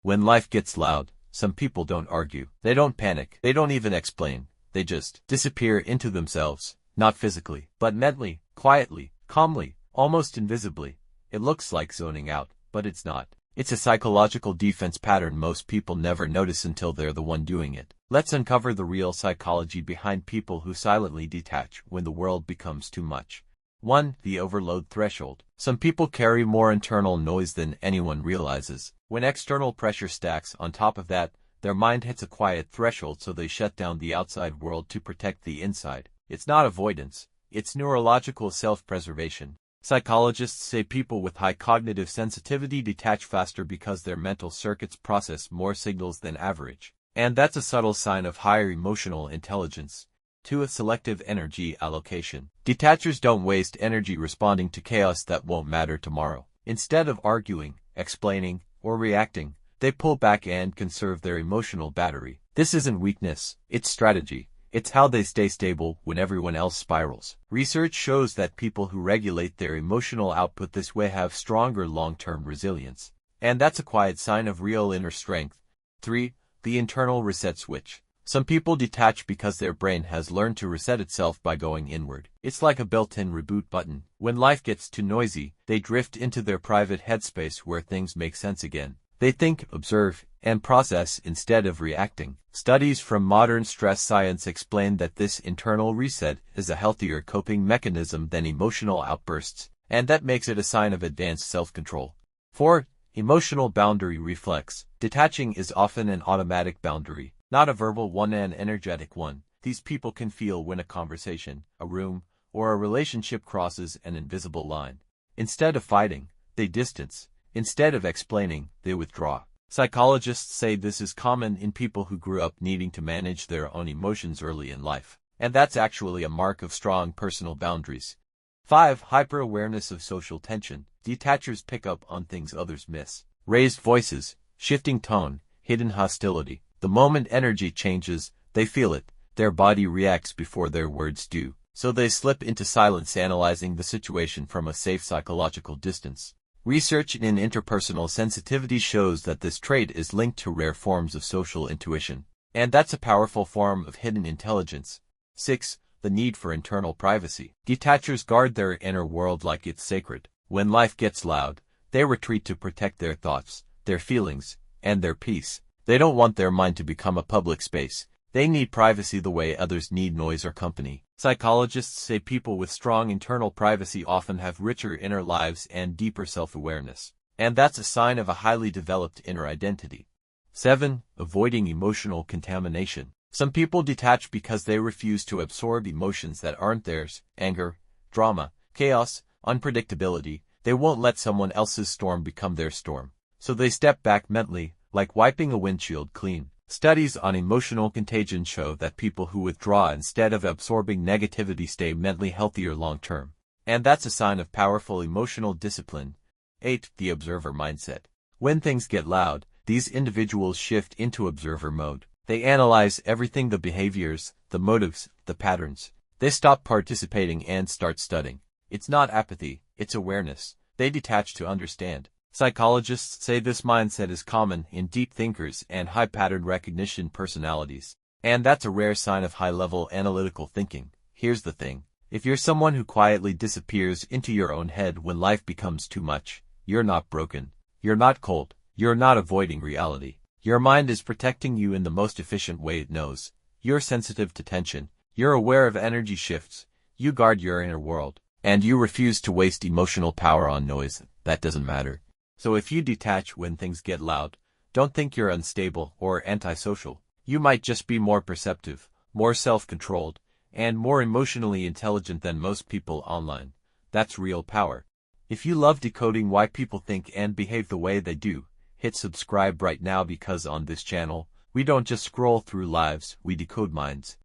When life gets loud, some people don't argue. They don't panic. They don't even explain. They just disappear into themselves, not physically, but mentally, quietly, calmly, almost invisibly. It looks like zoning out, but it's not. It's a psychological defense pattern most people never notice until they're the one doing it. Let's uncover the real psychology behind people who silently detach when the world becomes too much. 1. The overload threshold. Some people carry more internal noise than anyone realizes. When external pressure stacks on top of that, their mind hits a quiet threshold, so they shut down the outside world to protect the inside. It's not avoidance, it's neurological self-preservation. Psychologists say people with high cognitive sensitivity detach faster because their mental circuits process more signals than average. And that's a subtle sign of higher emotional intelligence. 2. A selective energy allocation. Detachers don't waste energy responding to chaos that won't matter tomorrow. Instead of arguing, explaining, or reacting, they pull back and conserve their emotional battery. This isn't weakness, it's strategy. It's how they stay stable when everyone else spirals. Research shows that people who regulate their emotional output this way have stronger long-term resilience. And that's a quiet sign of real inner strength. 3. The internal reset switch. Some people detach because their brain has learned to reset itself by going inward. It's like a built-in reboot button. When life gets too noisy, they drift into their private headspace where things make sense again. They think, observe, and process instead of reacting. Studies from modern stress science explain that this internal reset is a healthier coping mechanism than emotional outbursts, and that makes it a sign of advanced self-control. 4. Emotional boundary reflex. Detaching is often an automatic boundary, not a verbal one, an energetic one. These people can feel when a conversation, a room, or a relationship crosses an invisible line. Instead of fighting, they distance. Instead of explaining, they withdraw. Psychologists say this is common in people who grew up needing to manage their own emotions early in life, and that's actually a mark of strong personal boundaries. 5. Hyper-awareness of social tension. Detachers pick up on things others miss. Raised voices, shifting tone, hidden hostility. The moment energy changes, they feel it. Their body reacts before their words do. So they slip into silence, analyzing the situation from a safe psychological distance. Research in interpersonal sensitivity shows that this trait is linked to rare forms of social intuition. And that's a powerful form of hidden intelligence. 6. The need for internal privacy. Detachers guard their inner world like it's sacred. When life gets loud, they retreat to protect their thoughts, their feelings, and their peace. They don't want their mind to become a public space. They need privacy the way others need noise or company. Psychologists say people with strong internal privacy often have richer inner lives and deeper self-awareness. And that's a sign of a highly developed inner identity. 7. Avoiding emotional contamination. Some people detach because they refuse to absorb emotions that aren't theirs: anger, drama, chaos, unpredictability. They won't let someone else's storm become their storm. So they step back mentally, like wiping a windshield clean. Studies on emotional contagion show that people who withdraw instead of absorbing negativity stay mentally healthier long-term. And that's a sign of powerful emotional discipline. 8. The observer mindset. When things get loud, these individuals shift into observer mode. They analyze everything: the behaviors, the motives, the patterns. They stop participating and start studying. It's not apathy, it's awareness. They detach to understand. Psychologists say this mindset is common in deep thinkers and high-pattern recognition personalities. And that's a rare sign of high-level analytical thinking. Here's the thing. If you're someone who quietly disappears into your own head when life becomes too much, you're not broken. You're not cold. You're not avoiding reality. Your mind is protecting you in the most efficient way it knows. You're sensitive to tension. You're aware of energy shifts. You guard your inner world. And you refuse to waste emotional power on noise that doesn't matter. So if you detach when things get loud, don't think you're unstable or antisocial. You might just be more perceptive, more self-controlled, and more emotionally intelligent than most people online. That's real power. If you love decoding why people think and behave the way they do, hit subscribe right now, because on this channel, we don't just scroll through lives, we decode minds.